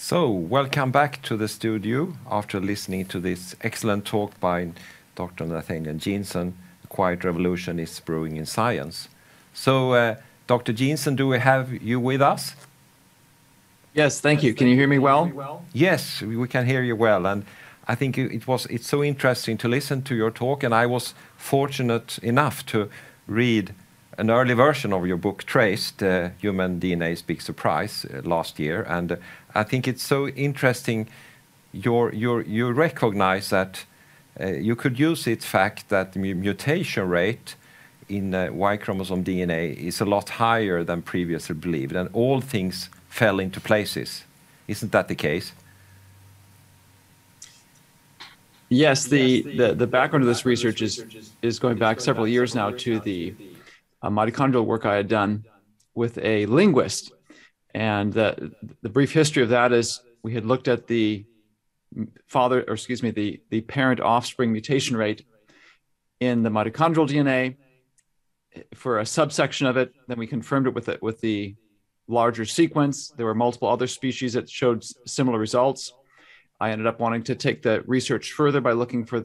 So, welcome back to the studio after listening to this excellent talk by Dr. Nathaniel Jeanson, "The Quiet Revolution is Brewing in Science." So, Dr. Jeanson, do we have you with us? Yes, thank you. Can you hear me well? Yes, we can hear you well, and I think it's so interesting to listen to your talk, and I was fortunate enough to read an early version of your book, Traced, Human DNA's Big Surprise, last year, and I think it's so interesting. You recognize that you could use its fact that the mutation rate in Y chromosome DNA is a lot higher than previously believed, and all things fell into places. Isn't that the case? Yes, the background of this research is going back several years now to the mitochondrial work I had done with a linguist. And the brief history of that is we had looked at the parent offspring mutation rate in the mitochondrial DNA for a subsection of it. Then we confirmed it with the larger sequence. There were multiple other species that showed similar results. I ended up wanting to take the research further by looking for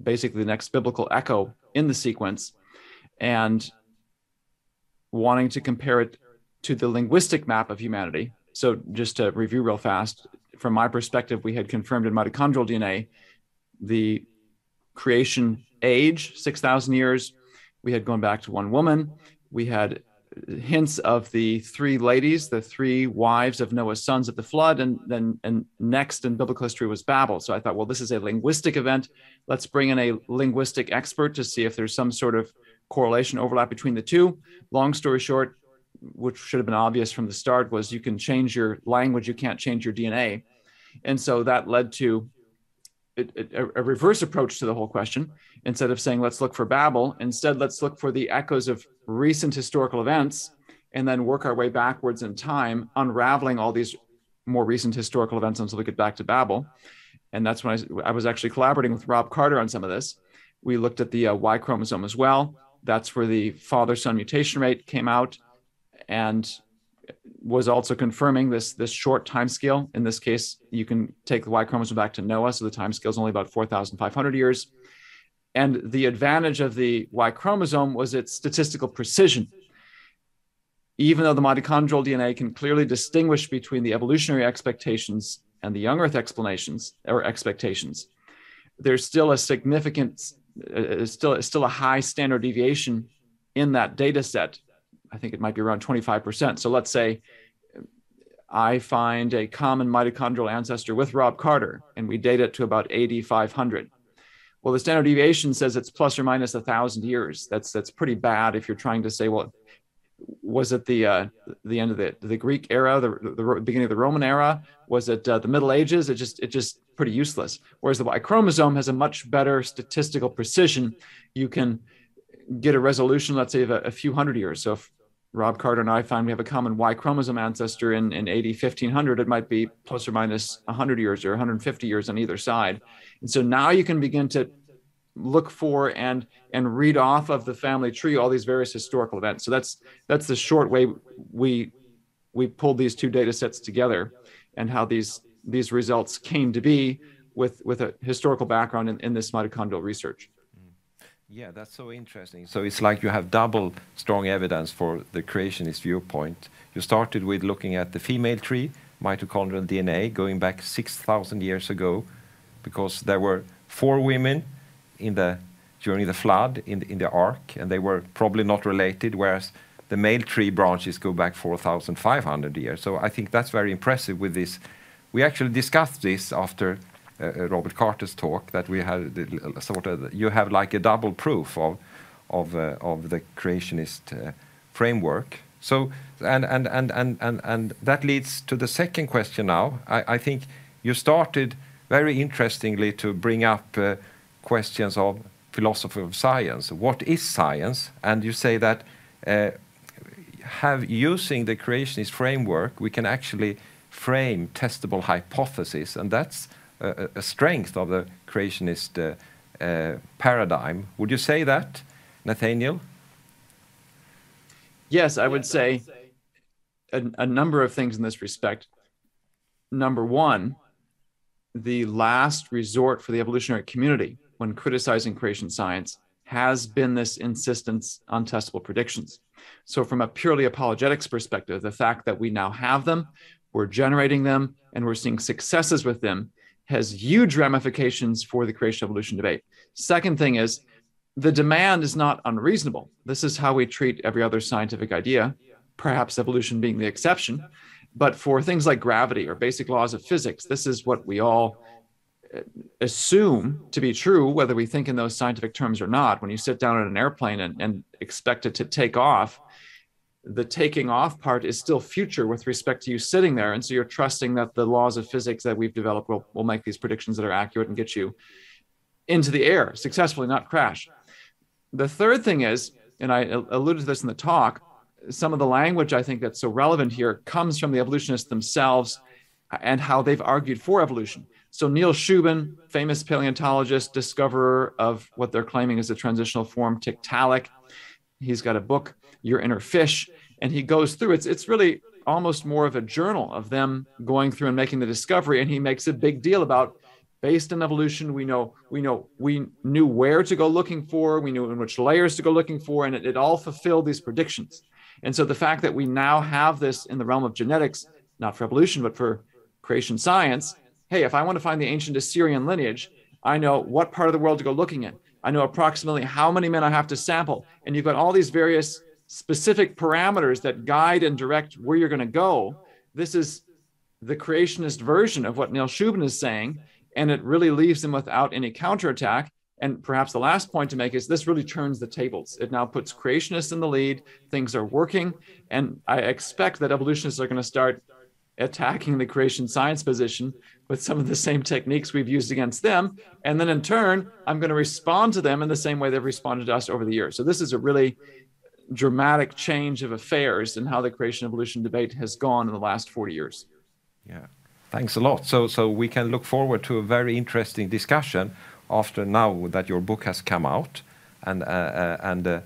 basically the next biblical echo in the sequence and wanting to compare it to the linguistic map of humanity. So just to review real fast, from my perspective, we had confirmed in mitochondrial DNA the creation age, 6,000 years. We had gone back to one woman. We had hints of the three ladies, the three wives of Noah's sons at the flood, and next in biblical history was Babel. So I thought, well, this is a linguistic event. Let's bring in a linguistic expert to see if there's some sort of correlation overlap between the two. Long story short, which should have been obvious from the start, was you can change your language, you can't change your DNA. And so that led to a reverse approach to the whole question. Instead of saying, let's look for Babel, instead, let's look for the echoes of recent historical events and then work our way backwards in time, unraveling all these more recent historical events until we get back to Babel. And that's when I was actually collaborating with Rob Carter on some of this. We looked at the Y chromosome as well. That's where the father-son mutation rate came out and was also confirming this short time scale. In this case, you can take the Y chromosome back to Noah, so the time scale is only about 4,500 years. And the advantage of the Y chromosome was its statistical precision. Even though the mitochondrial DNA can clearly distinguish between the evolutionary expectations and the young Earth explanations or expectations, there's still a significant, still a high standard deviation in that data set. I think it might be around 25%. So let's say I find a common mitochondrial ancestor with Rob Carter, and we date it to about 8,500. Well, the standard deviation says it's plus or minus 1,000 years. That's pretty bad if you're trying to say, well, was it the end of the Greek era, the beginning of the Roman era? Was it the Middle Ages? It just pretty useless. Whereas the Y chromosome has a much better statistical precision. You can get a resolution, let's say, of a few hundred years. So if Rob Carter and I find we have a common Y chromosome ancestor in 1500, it might be plus or minus 100 years or 150 years on either side. And so now you can begin to look for and read off of the family tree all these various historical events. So that's the short way we pulled these two data sets together and how these results came to be with a historical background in this mitochondrial research. Yeah, that's so interesting. So it's like you have double strong evidence for the creationist viewpoint. You started with looking at the female tree, mitochondrial DNA, going back 6,000 years ago, because there were 4 women during the flood in the ark, and they were probably not related, whereas the male tree branches go back 4,500 years. So I think that's very impressive with this. We actually discussed this after Robert Carter's talk, that we had you have like a double proof of the creationist framework. So and that leads to the second question now. I think you started very interestingly to bring up questions of philosophy of science. What is science? And you say that using the creationist framework, we can actually frame testable hypotheses, and that's a strength of the creationist paradigm. Would you say that, Nathaniel? Yes, I would say a number of things in this respect. number one, the last resort for the evolutionary community when criticizing creation science has been this insistence on testable predictions. So from a purely apologetics perspective, the fact that we now have them, we're generating them, and we're seeing successes with them has huge ramifications for the creation evolution debate. Second thing is, the demand is not unreasonable. This is how we treat every other scientific idea, perhaps evolution being the exception. But for things like gravity or basic laws of physics, this is what we all assume to be true, whether we think in those scientific terms or not. When you sit down in an airplane and expect it to take off, the taking off part is still future with respect to you sitting there. And so you're trusting that the laws of physics that we've developed will make these predictions that are accurate and get you into the air successfully, not crash. The third thing is, and I alluded to this in the talk, some of the language I think that's so relevant here comes from the evolutionists themselves and how they've argued for evolution. So Neil Shubin, famous paleontologist, discoverer of what they're claiming is a transitional form, Tiktaalik. He's got a book, Your Inner Fish, and he goes through, it's really almost more of a journal of them going through and making the discovery. And he makes a big deal about, based on evolution, we knew where to go looking for, we knew in which layers to go looking for, and it all fulfilled these predictions. And so the fact that we now have this in the realm of genetics, not for evolution, but for creation science, hey, if I want to find the ancient Assyrian lineage, I know what part of the world to go looking in. I know approximately how many men I have to sample. And you've got all these various specific parameters that guide and direct where you're going to go. This is the creationist version of what Neil Shubin is saying, and it really leaves them without any counterattack. And perhaps the last point to make is this really turns the tables. It now puts creationists in the lead. Things are working. And I expect that evolutionists are going to start attacking the creation science position with some of the same techniques we've used against them. And then in turn, I'm going to respond to them in the same way they've responded to us over the years. So this is a really dramatic change of affairs in how the creation evolution debate has gone in the last 40 years. Yeah, thanks a lot. So we can look forward to a very interesting discussion after now that your book has come out. And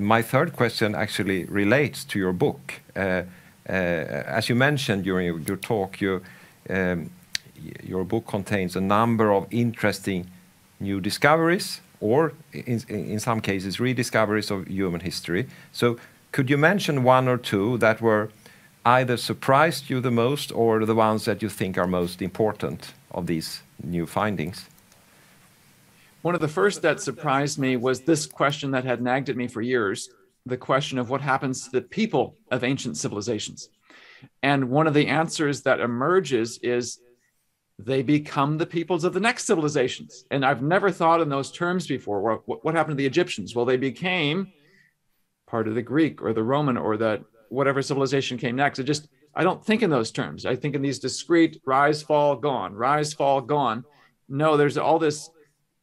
my third question actually relates to your book. As you mentioned during your talk, your book contains a number of interesting new discoveries, or in some cases rediscoveries of human history. So could you mention one or two that were either surprised you the most or the ones that you think are most important of these new findings? One of the first that surprised me was this question that had nagged at me for years, the question of what happens to the people of ancient civilizations. And one of the answers that emerges is they become the peoples of the next civilizations. And I've never thought in those terms before. What happened to the Egyptians? Well, they became part of the Greek or the Roman or the whatever civilization came next. I don't think in those terms. I think in these discrete rise, fall, gone, rise, fall, gone. No, there's all this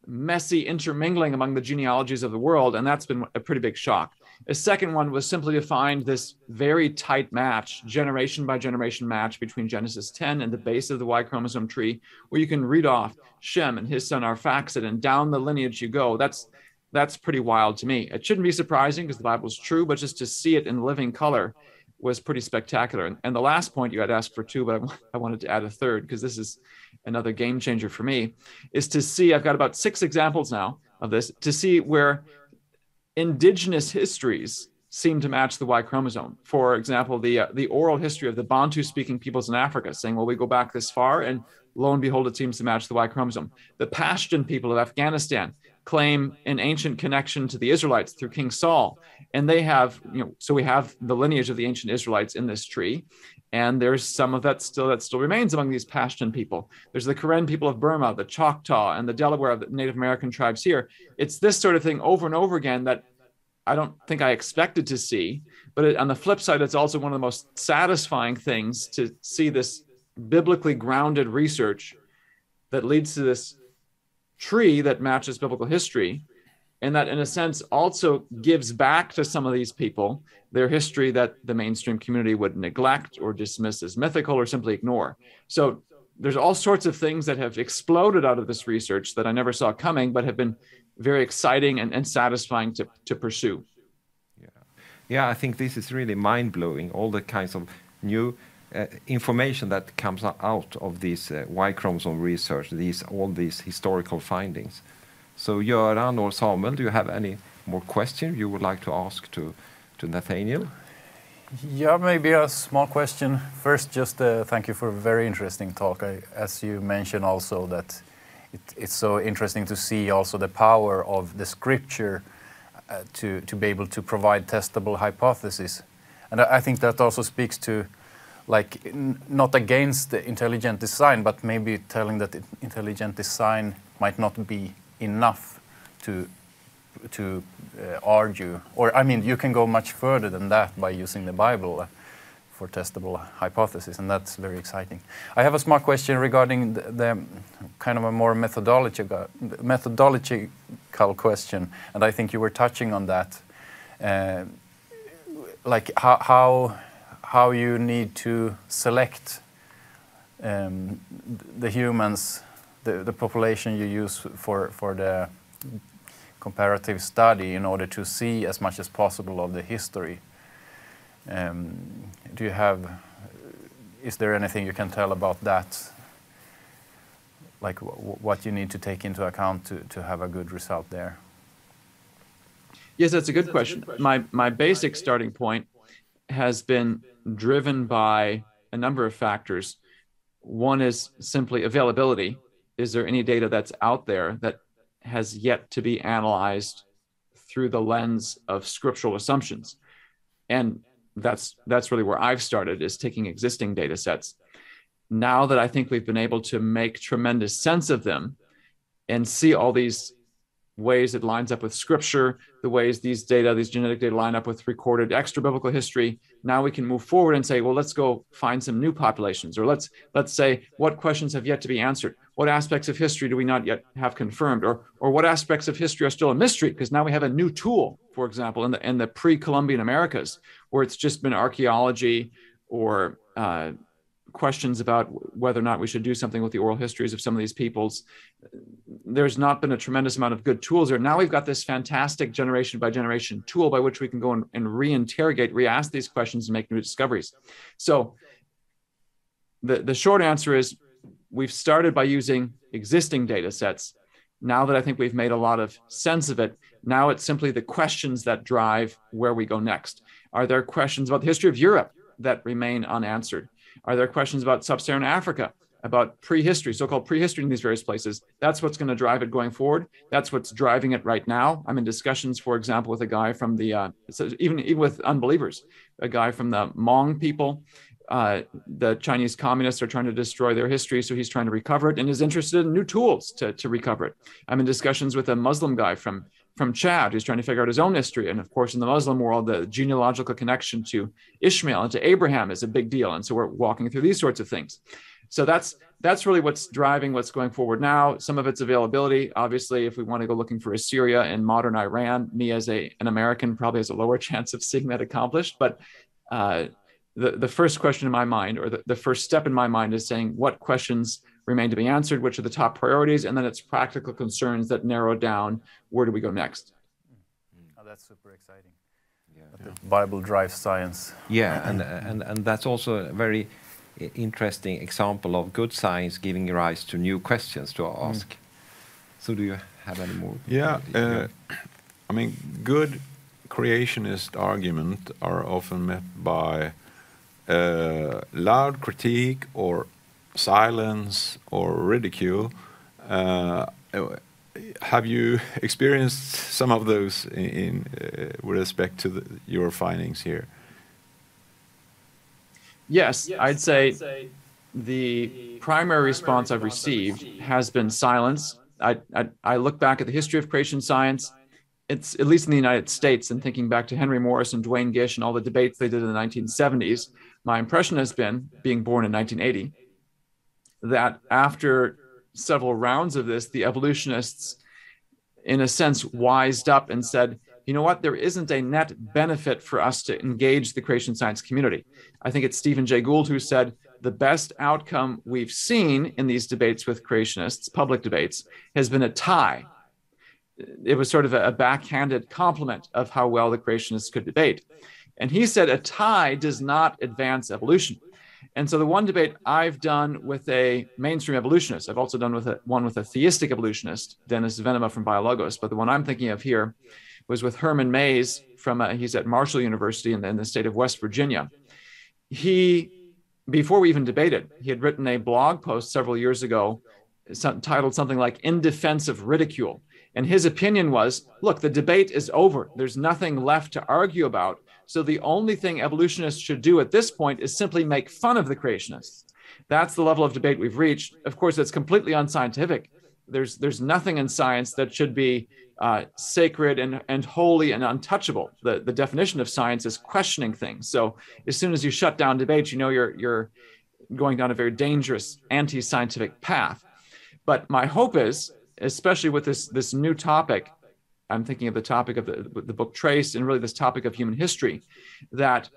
messy intermingling among the genealogies of the world, and that's been a pretty big shock. A second one was simply to find this very tight match, generation by generation match between Genesis 10 and the base of the Y chromosome tree, where you can read off Shem and his son Arphaxad, and down the lineage you go. That's pretty wild to me. It shouldn't be surprising because the Bible is true, but just to see it in living color was pretty spectacular. And the last point, you had asked for two, but I wanted to add a third because this is another game changer for me, is to see, I've got about 6 examples now of this, to see where indigenous histories seem to match the Y chromosome. For example, the oral history of the Bantu-speaking peoples in Africa, saying, well, we go back this far, and lo and behold, it seems to match the Y chromosome. The Pashtun people of Afghanistan claim an ancient connection to the Israelites through King Saul. And they have, so we have the lineage of the ancient Israelites in this tree. And there's some of that still remains among these Pashtun people. There's the Karen people of Burma, the Choctaw, and the Delaware, the Native American tribes here. It's this sort of thing over and over again that I don't think I expected to see. But on the flip side, it's also one of the most satisfying things to see this biblically grounded research that leads to this tree that matches biblical history, and that in a sense also gives back to some of these people their history that the mainstream community would neglect or dismiss as mythical or simply ignore. So there's all sorts of things that have exploded out of this research that I never saw coming, but have been very exciting and satisfying to pursue. Yeah, I think this is really mind-blowing, all the kinds of new information that comes out of this Y chromosome research, all these historical findings. So Göran or Samuel, do you have any more questions you would like to ask to Nathaniel? Yeah, maybe a small question. First, just thank you for a very interesting talk. As you mentioned also that it's so interesting to see also the power of the scripture to be able to provide testable hypotheses. And I think that also speaks to, like, not against the intelligent design, but maybe telling that intelligent design might not be enough to argue, or I mean, you can go much further than that by using the Bible for testable hypothesis, and that's very exciting. I have a small question regarding the kind of a more methodological question, and I think you were touching on that, like how you need to select the humans, the population you use for the comparative study in order to see as much as possible of the history. Is there anything you can tell about that? Like what you need to take into account to have a good result there? Yes, that's a good question. My basic starting point has been driven by a number of factors. One is simply availability. Is there any data that's out there that has yet to be analyzed through the lens of scriptural assumptions? And that's really where I've started, is taking existing data sets. Now that I think we've been able to make tremendous sense of them and see all these ways it lines up with scripture, the ways these genetic data line up with recorded extra biblical history, now we can move forward and say, well, let's go find some new populations, or let's say, what questions have yet to be answered? What aspects of history do we not yet have confirmed? Or what aspects of history are still a mystery? Because now we have a new tool, for example, in the pre-Columbian Americas, where it's just been archaeology or questions about whether or not we should do something with the oral histories of some of these peoples. There's not been a tremendous amount of good tools there. Now we've got this fantastic generation by generation tool by which we can go and re-interrogate, re-ask these questions and make new discoveries. So the short answer is we've started by using existing data sets. Now that I think we've made a lot of sense of it, now it's simply the questions that drive where we go next. Are there questions about the history of Europe that remain unanswered? Are there questions about sub-Saharan Africa, about prehistory, so-called prehistory in these various places? That's what's going to drive it going forward. That's what's driving it right now. I'm in discussions, for example, with a guy from even with unbelievers, a guy from the Hmong people. The Chinese communists are trying to destroy their history, so he's trying to recover it and is interested in new tools to recover it. I'm in discussions with a Muslim guy from Chad who's trying to figure out his own history. And of course, in the Muslim world, the genealogical connection to Ishmael and to Abraham is a big deal. And so we're walking through these sorts of things. So that's really what's driving what's going forward now. Some of its availability. Obviously, if we want to go looking for Assyria and modern Iran, me as an American probably has a lower chance of seeing that accomplished. But the first question in my mind, or the first step in my mind, is saying what questions remain to be answered, which are the top priorities, and then it's practical concerns that narrow down where do we go next. Oh, that's super exciting. Yeah. The Bible drives science. Yeah, and that's also a very interesting example of good science giving rise to new questions to ask. So do you have any more? Yeah, I mean, good creationist arguments are often met by loud critique or silence or ridicule. Have you experienced some of those with respect to your findings here? Yes, I'd say the primary response I've received has been silence. I look back at the history of creation science. It's, at least in the United States, and thinking back to Henry Morris and Duane Gish and all the debates they did in the 1970s, my impression has been, being born in 1980, that after several rounds of this, the evolutionists, in a sense, wised up and said, you know what, there isn't a net benefit for us to engage the creation science community. I think it's Stephen Jay Gould who said, the best outcome we've seen in these debates with creationists, public debates, has been a tie. It was sort of a backhanded compliment of how well the creationists could debate. And he said a tie does not advance evolution. And so the one debate I've done with a mainstream evolutionist, I've also done one with a theistic evolutionist, Dennis Venema from Biologos, but the one I'm thinking of here was with Herman Mays he's at Marshall University in the state of West Virginia. Before we even debated, he had written a blog post several years ago titled something like "In Defense of Ridicule." And his opinion was, look, the debate is over. There's nothing left to argue about. So the only thing evolutionists should do at this point is simply make fun of the creationists. That's the level of debate we've reached. Of course, it's completely unscientific. There's nothing in science that should be sacred and holy and untouchable. The definition of science is questioning things. So as soon as you shut down debates, you know you're going down a very dangerous anti-scientific path. But my hope is, especially with this new topic, I'm thinking of the topic of the book Trace and really this topic of human history, that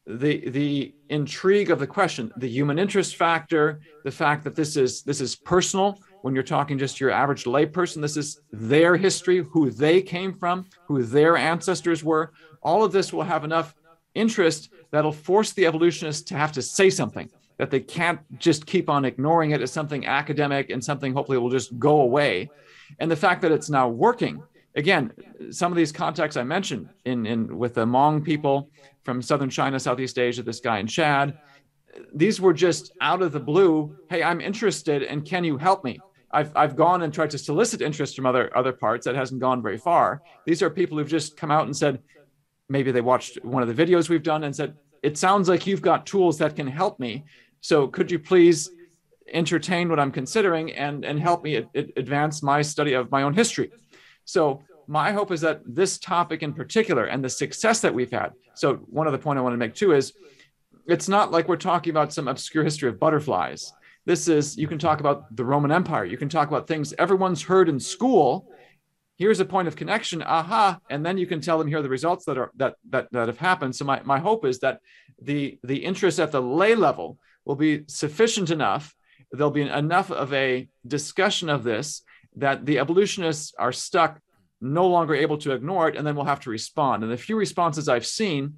the intrigue of the question, the human interest factor, the fact that this is personal. When you're talking just to your average layperson, this is their history, who they came from, who their ancestors were. All of this will have enough interest that'll force the evolutionists to have to say something, that they can't just keep on ignoring it as something academic and something hopefully will just go away. And the fact that it's now working, again, some of these contacts I mentioned with the Hmong people from southern China, Southeast Asia, this guy in Chad, these were just out of the blue. Hey, I'm interested, and can you help me? I've gone and tried to solicit interest from other parts. That hasn't gone very far. These are people who've just come out and said, maybe they watched one of the videos we've done and said, it sounds like you've got tools that can help me. So could you please entertain what I'm considering and help me advance my study of my own history? So my hope is that this topic in particular and the success that we've had. So one other point I want to make too is it's not like we're talking about some obscure history of butterflies. You can talk about the Roman Empire. You can talk about things everyone's heard in school. Here's a point of connection, aha, and then you can tell them here are the results that have happened. So my hope is that the interest at the lay level will be sufficient enough. There'll be enough of a discussion of this that the evolutionists are stuck, no longer able to ignore it, and then we'll have to respond. And the few responses I've seen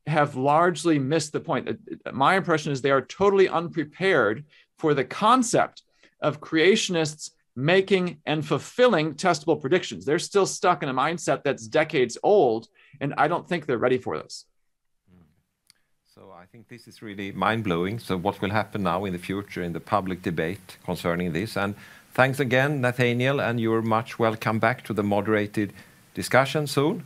have largely missed the point. My impression is they are totally unprepared for the concept of creationists making and fulfilling testable predictions. They're still stuck in a mindset that's decades old, and I don't think they're ready for this. So I think this is really mind-blowing. So what will happen now in the future in the public debate concerning this? And thanks again, Nathaniel, and you're much welcome back to the moderated discussion soon.